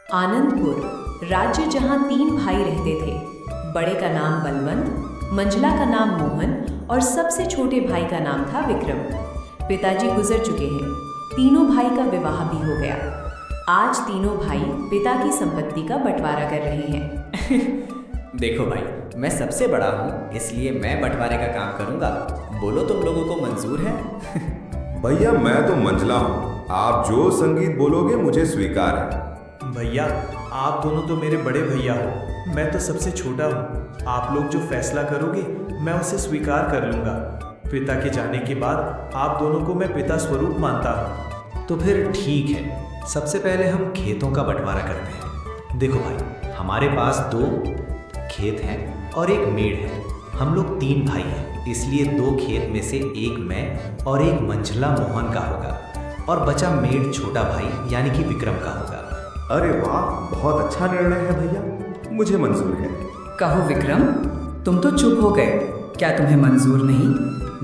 आनंदपुर राज्य जहाँ 3 भाई रहते थे। बड़े का नाम बलवंत, मंझला का नाम मोहन और सबसे छोटे भाई का नाम था विक्रम। पिताजी गुजर चुके हैं। तीनों भाई का विवाह भी हो गया। आज तीनों भाई पिता की संपत्ति का बंटवारा कर रहे हैं। देखो भाई, मैं सबसे बड़ा हूँ, इसलिए मैं बंटवारे का काम करूँगा। बोलो तुम लोगों को मंजूर है? भैया मैं तो मंझला हूँ, आप जो संगीत बोलोगे मुझे स्वीकार है। भैया आप दोनों तो मेरे बड़े भैया हो, मैं तो सबसे छोटा हूँ। आप लोग जो फैसला करोगे मैं उसे स्वीकार कर लूँगा। पिता के जाने के बाद आप दोनों को मैं पिता स्वरूप मानता हूँ। तो फिर ठीक है, सबसे पहले हम खेतों का बंटवारा करते हैं। देखो भाई, हमारे पास 2 खेत हैं और 1 मेड़ है। हम लोग 3 भाई हैं, इसलिए 2 खेत में से 1 मैं और 1 मंझला मोहन का होगा और बचा मेड़ छोटा भाई यानी कि विक्रम का होगा। अरे वाह, बहुत अच्छा निर्णय है भैया, मुझे मंजूर है। कहो विक्रम, तुम तो चुप हो गए, क्या तुम्हें मंजूर नहीं?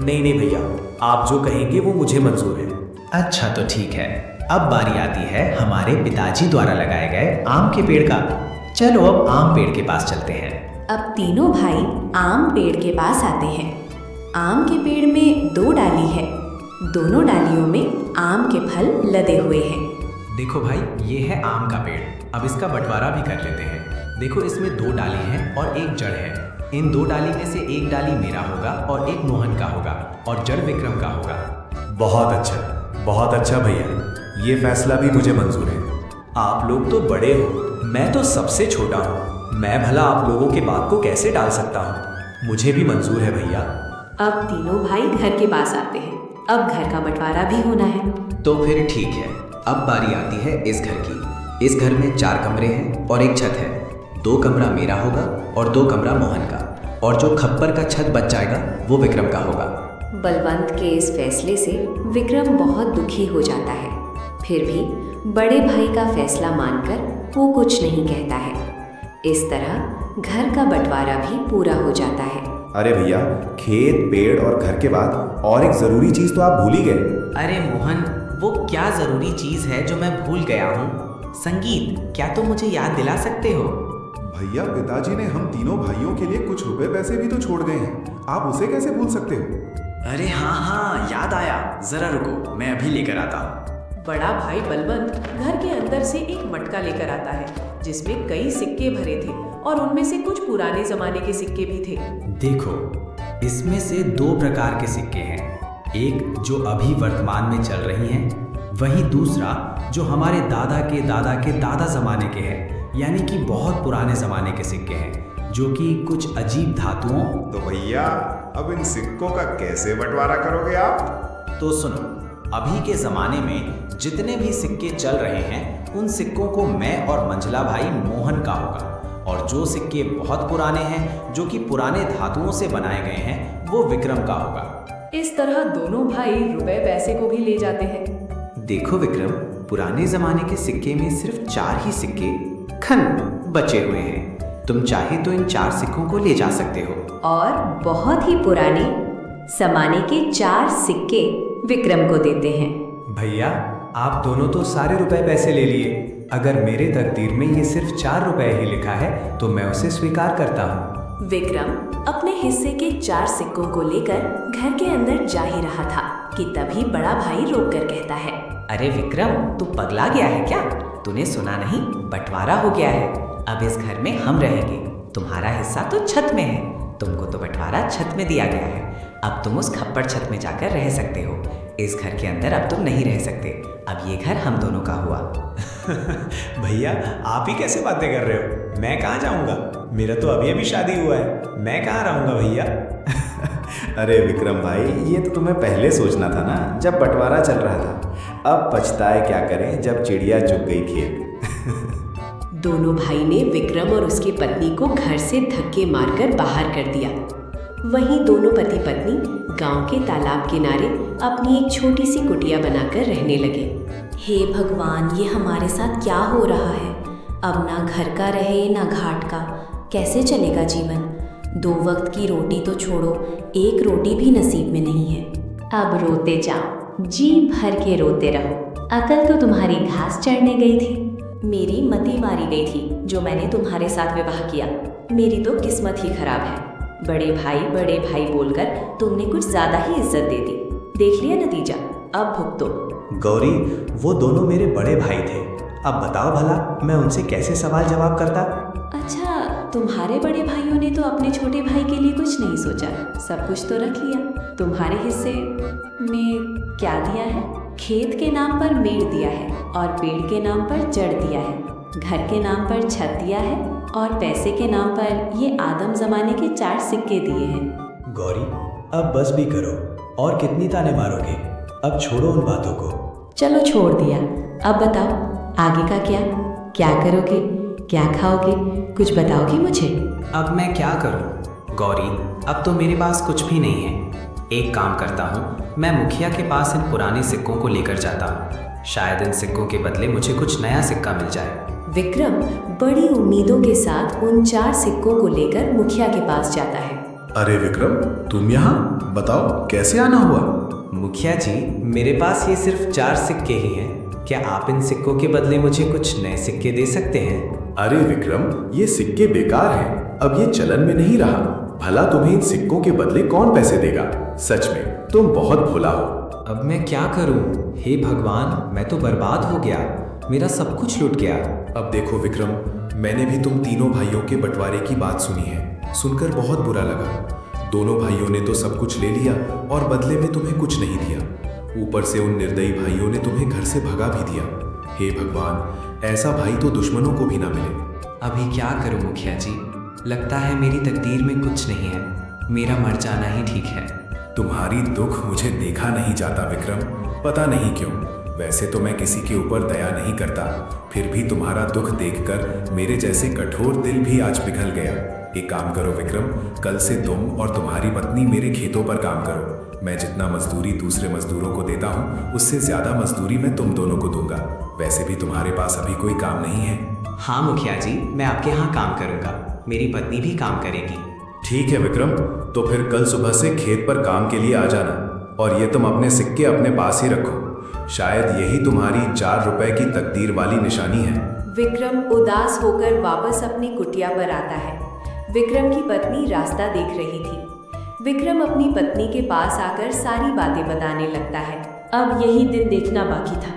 नहीं भैया, आप जो कहेंगे वो मुझे मंजूर है। अच्छा तो ठीक है, अब बारी आती है हमारे पिताजी द्वारा लगाए गए आम के पेड़ का। चलो अब आम पेड़ के पास चलते हैं। अब तीनों भाई आम पेड़ के पास आते हैं। आम के पेड़ में 2 डाली है। दोनों डालियों में आम के फल लदे हुए हैं। देखो भाई, ये है आम का पेड़। अब इसका बंटवारा भी कर लेते हैं। देखो, इसमें 2 डाली हैं और 1 जड़ है। इन 2 डाली में से 1 डाली मेरा होगा और 1 मोहन का होगा और जड़ विक्रम का होगा। बहुत अच्छा भैया, ये फैसला भी मुझे मंजूर है। आप लोग तो बड़े हो, मैं तो सबसे छोटा हूँ। मैं भला आप लोगों के बात को कैसे टाल सकता हूँ? मुझे भी मंजूर है भैया। अब तीनों भाई घर के पास आते हैं। अब घर का बंटवारा भी होना है। तो फिर ठीक है, अब बारी आती है इस घर की। इस घर में 4 कमरे हैं और 1 छत है। 2 कमरा मेरा होगा और 2 कमरा मोहन का, और जो खप्पर का छत बच जाएगा वो विक्रम का होगा। बलवंत के इस फैसले से विक्रम बहुत दुखी हो जाता है। फिर भी बड़े भाई का फैसला मानकर वो कुछ नहीं कहता है। इस तरह घर का बंटवारा भी पूरा हो जाता है। अरे भैया, खेत, पेड़ और घर के बाद और एक जरूरी चीज तो आप भूल ही गए। अरे मोहन, वो क्या जरूरी चीज है जो मैं भूल गया हूँ? संगीत, क्या तुम मुझे याद दिला सकते हो? भैया, पिताजी ने हम तीनों भाइयों के लिए कुछ रुपए पैसे भी तो छोड़ गए हैं, आप उसे कैसे भूल सकते हो? अरे हाँ, याद आया। जरा रुको, मैं अभी लेकर आता हूँ। बड़ा भाई बलवंत घर के अंदर से एक मटका लेकर आता है जिसमें कई सिक्के भरे थे और उनमें से कुछ पुराने जमाने के सिक्के भी थे। देखो, इसमें से 2 प्रकार के सिक्के हैं। एक जो अभी वर्तमान में चल रही हैं, वहीं दूसरा जो हमारे दादा के दादा जमाने के हैं, यानी कि बहुत पुराने जमाने के सिक्के हैं, जो कि कुछ अजीब धातुओं। तो भैया, अब इन सिक्कों का कैसे बंटवारा करोगे आप? तो सुनो, अभी के ज़माने में जितने भी सिक्के चल रहे हैं, उन सिक्कों को मैं और मंझला भाई मोहन का होगा, और जो सिक्के बहुत पुराने हैं, जो कि पुराने धातुओं से बनाए गए हैं, वो विक्रम का होगा। इस तरह दोनों भाई रुपए पैसे को भी ले जाते हैं। देखो विक्रम, पुराने ज़माने के सिक्के में सिर्फ 4 ही सिक्के खन बचे हुए हैं। तुम चाहे तो इन 4 सिक्कों को ले जा सकते हो। और बहुत ही पुराने जमाने के 4 सिक्के विक्रम को देते हैं। भैया, आप दोनों तो सारे रुपए पैसे ले लिए। अगर मेरे तकदीर में ये सिर्फ 4 रुपए ही लिखा है तो मैं उसे स्वीकार करता हूँ। विक्रम अपने हिस्से के 4 सिक्कों को लेकर घर के अंदर जा ही रहा था कि तभी बड़ा भाई रोककर कहता है, अरे विक्रम, तू पगला गया है क्या? तूने सुना नहीं? बंटवारा हो गया है। अब इस घर में हम रहेंगे। तुम्हारा हिस्सा तो छत में है। तुमको तो बंटवारा छत में दिया गया है। अब तुम उस खप्पड़ छत में जाकर रह सकते हो। इस घर के अंदर अब तुम नहीं रह सकते। अब ये घर हम दोनों का हुआ। भैया, आप ही कैसे बातें कर रहे हो? मैं कहाँ जाऊँगा? मेरा तो अभी अभी शादी हुआ है, मैं कहाँ रहूँगा भैया? अरे विक्रम भाई, ये तो तुम्हें पहले सोचना था ना, जब बंटवारा चल रहा था। अब पछताए क्या करें जब चिड़िया चुग गई खेत। दोनों भाई ने विक्रम और उसकी पत्नी को घर से धक्के मारकर बाहर कर दिया। वहीं दोनों पति पत्नी गांव के तालाब किनारे अपनी एक छोटी सी कुटिया बनाकर रहने लगे। हे भगवान, ये हमारे साथ क्या हो रहा है? अब ना घर का रहे ना घाट का, कैसे चलेगा जीवन? 2 वक्त की रोटी तो छोड़ो, 1 रोटी भी नसीब में नहीं है। अब रोते जाओ, जी भर के रोते रहो। अकल तो तुम्हारी घास चढ़ने गई थी। मेरी मति मारी गई थी जो मैंने तुम्हारे साथ विवाह किया। मेरी तो किस्मत ही खराब है। बड़े भाई बोलकर तुमने कुछ ज्यादा ही इज्जत दे दी। देख लिया नतीजा, अब भुगतो। गौरी, वो दोनों मेरे बड़े भाई थे। अब बताओ भला मैं उनसे कैसे सवाल जवाब करता? अच्छा, तुम्हारे बड़े भाइयों ने तो अपने छोटे भाई के लिए कुछ नहीं सोचा, सब कुछ तो रख लिया। तुम्हारे हिस्से में क्या दिया है? खेत के नाम पर मेड़ दिया है और पेड़ के नाम पर जड़ दिया है, घर के नाम पर छत दिया है और पैसे के नाम पर ये आदम जमाने के 4 सिक्के दिए हैं। गौरी, अब बस भी करो। और कितनी ताने मारोगे? अब छोड़ो उन बातों को। चलो छोड़ दिया, अब बताओ आगे का क्या करोगे, क्या खाओगे, कुछ बताओगे मुझे? अब मैं क्या करूं? गौरी, अब तो मेरे पास कुछ भी नहीं है। एक काम करता हूँ, मैं मुखिया के पास इन पुराने सिक्कों को लेकर जाता हूँ। शायद इन सिक्कों के बदले मुझे कुछ नया सिक्का मिल जाए। विक्रम बड़ी उम्मीदों के साथ उन 4 सिक्कों को लेकर मुखिया के पास जाता है। अरे विक्रम, तुम यहाँ? बताओ कैसे आना हुआ? मुखिया जी, मेरे पास ये सिर्फ 4 सिक्के ही हैं। क्या आप इन सिक्कों के बदले मुझे कुछ नए सिक्के दे सकते हैं? अरे विक्रम, ये सिक्के बेकार हैं, अब ये चलन में नहीं रहा। भला तुम्हें इन सिक्कों के बदले कौन पैसे देगा? सच में तुम बहुत भोला हो। अब मैं क्या करूं? हे भगवान, मैं तो बर्बाद हो गया। मेरा सब कुछ लुट गया। अब देखो विक्रम, मैंने भी तुम तीनों भाइयों के बंटवारे की बात सुनी है। सुनकर बहुत बुरा लगा। दोनों भाइयों ने तो सब कुछ ले लिया और बदले में तुम्हें कुछ नहीं दिया। ऊपर से उन निर्दयी भाइयों ने तुम्हें घर से भगा भी दिया। हे भगवान, ऐसा भाई तो दुश्मनों को भी ना मिले। अभी क्या करूं मुखिया जी? लगता है मेरी तकदीर में कुछ नहीं है। मेरा मर जाना ही ठीक है। तुम्हारी दुख मुझे देखा नहीं जाता विक्रम, पता नहीं क्यों। वैसे तो मैं किसी के ऊपर दया नहीं करता, फिर भी तुम्हारा दुख देखकर मेरे जैसे कठोर दिल भी आज पिघल गया। एक काम करो विक्रम, कल से तुम और तुम्हारी पत्नी मेरे खेतों पर काम करो। मैं जितना मजदूरी दूसरे मजदूरों को देता हूँ, उससे ज्यादा मजदूरी मैं तुम दोनों को दूंगा। वैसे भी तुम्हारे पास अभी कोई काम नहीं है। हाँ मुखिया जी, मैं आपके यहाँ काम करूँगा। मेरी पत्नी भी काम करेगी। ठीक है विक्रम, तो फिर कल सुबह से खेत पर काम के लिए आ जाना। और ये तुम अपने सिक्के अपने पास ही रखो, शायद यही तुम्हारी 4 रुपए की तकदीर वाली निशानी है। विक्रम उदास होकर वापस अपनी कुटिया पर आता है। विक्रम की पत्नी रास्ता देख रही थी। विक्रम अपनी पत्नी के पास आकर सारी बातें बताने लगता है। अब यही दिन देखना बाकी था।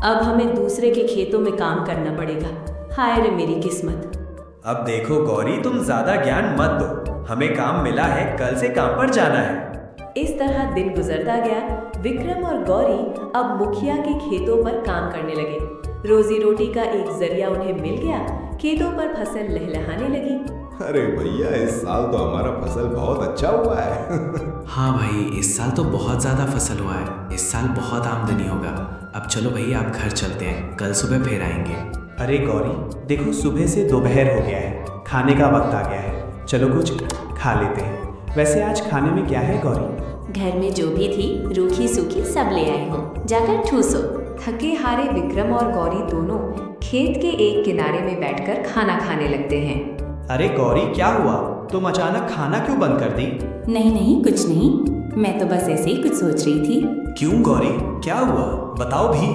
अब हमें दूसरे के खेतों में काम करना पड़ेगा। हाय रे मेरी किस्मत। अब देखो गौरी, तुम ज्यादा ज्ञान मत दो। हमें काम मिला है, कल से काम पर जाना है। इस तरह दिन गुजरता गया। विक्रम और गौरी अब मुखिया के खेतों पर काम करने लगे। रोजी रोटी का एक जरिया उन्हें मिल गया। खेतों पर फसल लहलहाने लगी। अरे भैया, इस साल तो हमारा फसल बहुत अच्छा हुआ है। हाँ भाई, इस साल तो बहुत ज़्यादा फसल हुआ है। इस साल बहुत आमदनी होगा। अब चलो भैया, आप घर चलते हैं, कल सुबह फिर आएंगे। अरे गौरी, देखो सुबह से दोपहर हो गया है, खाने का वक्त आ गया है। चलो कुछ खा लेते हैं। वैसे आज खाने में क्या है गौरी? घर में जो भी थी रूखी सूखी सब ले आई हूँ, जाकर ठूसो। थके हारे विक्रम और गौरी दोनों खेत के एक किनारे में बैठकर खाना खाने लगते हैं। अरे गौरी, क्या हुआ? तुम अचानक खाना क्यों बंद कर दी? नहीं कुछ नहीं, मैं तो बस ऐसे ही कुछ सोच रही थी। क्यों गौरी, क्या हुआ? बताओ भी।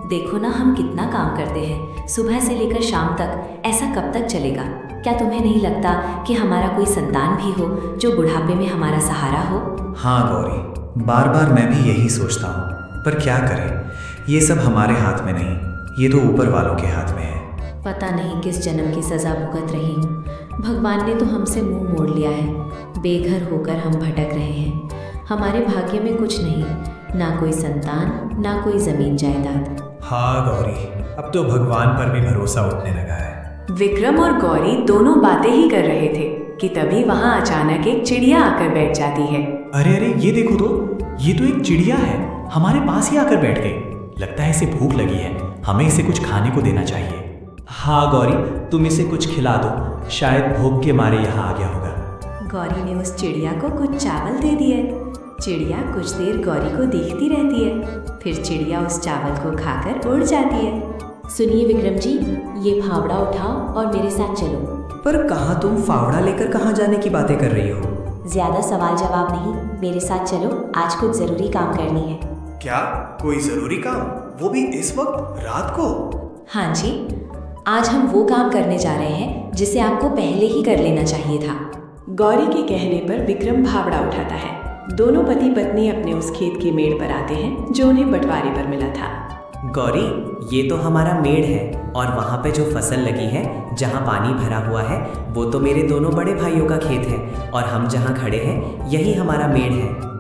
देखो ना, हम कितना काम करते हैं, सुबह से लेकर शाम तक। ऐसा कब तक चलेगा? क्या तुम्हें नहीं लगता कि हमारा कोई संतान भी हो जो बुढ़ापे में हमारा सहारा हो? हाँ गौरी, बार बार मैं भी यही सोचता हूँ, पर क्या करें, ये सब हमारे हाथ में नहीं, ये तो ऊपर वालों के हाथ में है। पता नहीं किस जन्म की सजा भुगत रही हूँ। भगवान ने तो हमसे मुंह मोड़ लिया है। बेघर होकर हम भटक रहे हैं। हमारे भाग्य में कुछ नहीं, ना कोई संतान, ना कोई जमीन जायदाद। हाँ गौरी, अब तो भगवान पर भी भरोसा उठने लगा है। विक्रम और गौरी दोनों बातें ही कर रहे थे कि तभी वहां अचानक एक चिड़िया आकर बैठ जाती है। अरे अरे, ये देखो तो, ये तो एक चिड़िया है, हमारे पास ही आकर बैठ गई। लगता है इसे भूख लगी है, हमें इसे कुछ खाने को देना चाहिए। हाँ गौरी, तुम इसे कुछ खिला दो, शायद भूख के मारे यहाँ आ गया होगा। गौरी ने उस चिड़िया को कुछ चावल दे दिए। चिड़िया कुछ देर गौरी को देखती रहती है, फिर चिड़िया उस चावल को खाकर उड़ जाती है। सुनिए विक्रम जी, ये फावड़ा उठाओ और मेरे साथ चलो। पर कहाँ तुम फावड़ा लेकर कहाँ जाने की बातें कर रही हो? ज्यादा सवाल जवाब नहीं, मेरे साथ चलो, आज कुछ जरूरी काम करनी है। क्या? कोई जरूरी काम? वो भी इस वक्त रात को? हाँ जी, आज हम वो काम करने जा रहे हैं जिसे आपको पहले ही कर लेना चाहिए था। गौरी के कहने पर विक्रम भावड़ा उठाता है। दोनों पति पत्नी अपने उस खेत के मेड़ पर आते हैं जो उन्हें बंटवारे पर मिला था। गौरी, ये तो हमारा मेड़ है और वहाँ पे जो फसल लगी है, जहाँ पानी भरा हुआ है, वो तो मेरे दोनों बड़े भाइयों का खेत है और हम जहाँ खड़े हैं यही हमारा मेड़ है।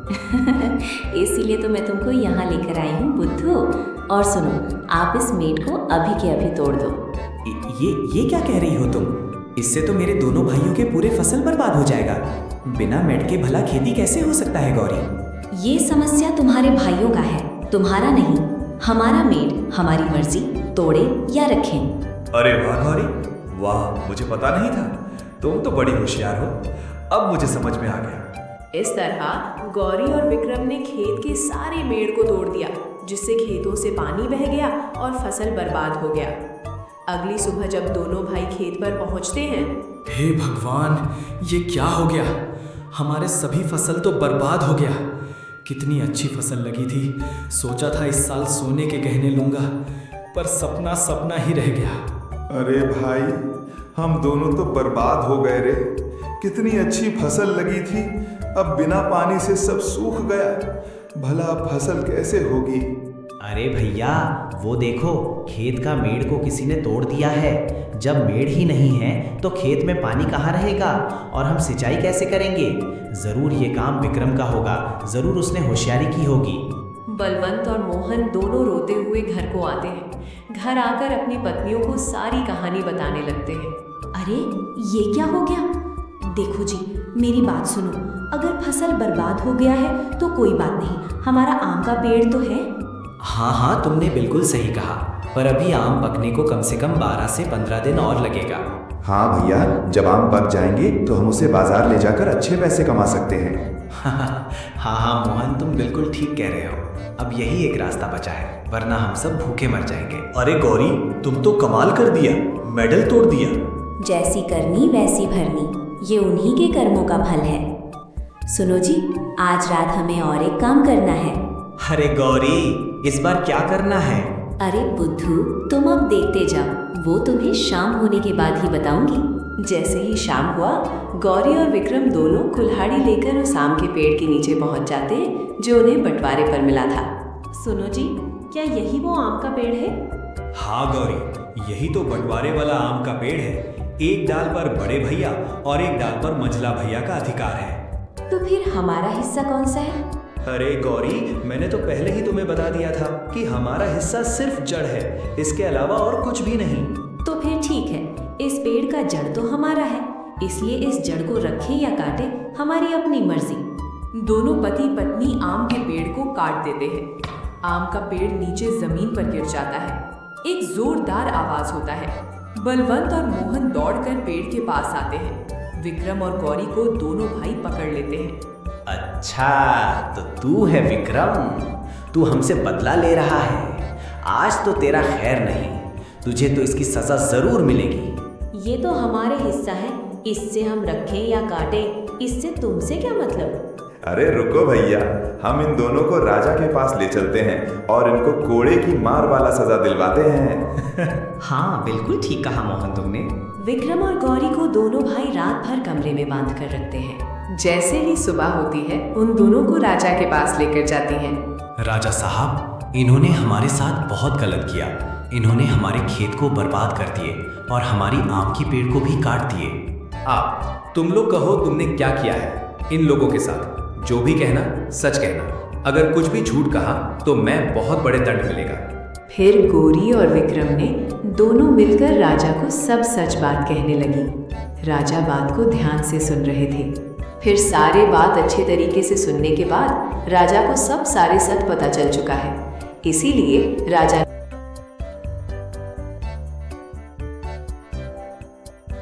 इसीलिए तो मैं तुमको यहाँ लेकर आई हूँ बुद्धू। और सुनो, आप इस मेड़ को अभी के अभी तोड़ दो। ये क्या कह रही हो तुम? इससे तो मेरे दोनों भाइयों के पूरे फसल बर्बाद हो जाएगा। बिना मेड़ के भला खेती कैसे हो सकता है गौरी? ये समस्या तुम्हारे भाइयों का है, तुम्हारा नहीं। हमारा मेड़ हमारी मर्जी, तोड़े या रखें। अरे वाह गौरी, वाह, मुझे पता नहीं था। तुम तो बड़ी होशियार हो, अब मुझे समझ में आ गया। इस तरह गौरी और विक्रम ने खेत के सारे मेड़ को तोड़ दिया, जिससे खेतों से पानी बह गया और फसल बर्बाद हो गया। अगली सुबह जब दोनों भाई खेत पर पहुंचते हैं, हे भगवान, ये क्या हो गया? हमारे सभी फसल तो बर्बाद हो गया। कितनी अच्छी फसल लगी थी। सोचा था इस साल सोने के गहने लूंगा, पर सपना सपना ही रह गया। अरे भाई, हम दोनों तो बर्बाद हो गए रे। कितनी अच्छी फसल लगी थी, अब बिना पानी से सब सूख गया। भला अब फसल कैसे होगी? अरे भैया, वो देखो, खेत का मेड़ को किसी ने तोड़ दिया है। जब मेड़ ही नहीं है तो खेत में पानी कहाँ रहेगा और हम सिंचाई कैसे करेंगे? जरूर ये काम विक्रम का होगा, जरूर उसने होशियारी की होगी। बलवंत और मोहन दोनों रोते हुए घर को आते हैं। घर आकर अपनी पत्नियों को सारी कहानी बताने लगते हैं। अरे ये क्या हो गया? देखो जी, मेरी बात सुनो। अगर फसल बर्बाद हो गया है तो कोई बात नहीं, हमारा आम का पेड़ तो है। हाँ, तुमने बिल्कुल सही कहा, पर अभी आम पकने को कम से कम 12 से 15 दिन और लगेगा। हाँ भैया, जब आम पक जाएंगे तो हम उसे बाजार ले जाकर अच्छे पैसे कमा सकते हैं। हाँ मोहन, तुम बिल्कुल ठीक कह रहे हो। अब यही एक रास्ता बचा है, वरना हम सब भूखे मर जाएंगे। अरे गौरी, तुम तो कमाल कर दिया, मेडल तोड़ दिया। जैसी करनी वैसी भरनी, ये उन्हीं के कर्मों का फल है। सुनो जी, आज रात हमें और एक काम करना है। अरे गौरी, इस बार क्या करना है? अरे बुद्धू, तुम अब देखते जाओ, वो तुम्हें शाम होने के बाद ही बताऊंगी। जैसे ही शाम हुआ, गौरी और विक्रम दोनों कुल्हाड़ी लेकर उस आम के पेड़ के नीचे पहुंच जाते हैं जो उन्हें बंटवारे पर मिला था। सुनो जी, क्या यही वो आम का पेड़ है? हाँ गौरी, यही तो बंटवारे वाला आम का पेड़ है। एक डाल पर बड़े भैया और एक डाल पर मंझला भैया का अधिकार है। तो फिर हमारा हिस्सा कौन सा है? अरे गौरी, मैंने तो पहले ही तुम्हें बता दिया था कि हमारा हिस्सा सिर्फ जड़ है, इसके अलावा और कुछ भी नहीं। तो फिर ठीक है, इस पेड़ का जड़ तो हमारा है, इसलिए इस जड़ को रखें या काटें हमारी अपनी मर्जी। दोनों पति पत्नी आम के पेड़ को काट देते हैं। आम का पेड़ नीचे जमीन पर गिर जाता है। एक जोरदार आवाज होता है। बलवंत और मोहन दौड़कर पेड़ के पास आते हैं। विक्रम और गौरी को दोनों भाई पकड़ लेते हैं। अच्छा, तो तू है विक्रम, तू हमसे बदला ले रहा है। आज तो तेरा खैर नहीं, तुझे तो इसकी सजा जरूर मिलेगी। ये तो हमारे हिस्सा है, इससे हम रखें या काटें, इससे तुमसे क्या मतलब? अरे रुको भैया, हम इन दोनों को राजा के पास ले चलते हैं और इनको कोड़े की मार वाला सजा दिलवाते हैं। हाँ, बिल्कुल ठीक कहा मोहन तुमने। विक्रम और गौरी को दोनों भाई रात भर कमरे में बांध कर रखते हैं। जैसे ही सुबह होती है, उन दोनों को राजा के पास लेकर जाती हैं। राजा साहब, इन्होंने हमारे साथ बहुत गलत किया। इन्होंने हमारे खेत को बर्बाद कर दिए और हमारी आम की पेड़ को भी काट दिए। तुम लोग कहो तुमने क्या किया है इन लोगों के साथ। जो भी कहना सच कहना, अगर कुछ भी झूठ कहा तो मैं बहुत बड़े दंड मिलेगा। फिर गौरी और विक्रम ने दोनों मिलकर राजा को सब सच बात कहने लगी। राजा बात को ध्यान से सुन रहे थे। फिर सारे बात अच्छे तरीके से सुनने के बाद राजा को सब सारे सच पता चल चुका है। इसीलिए राजा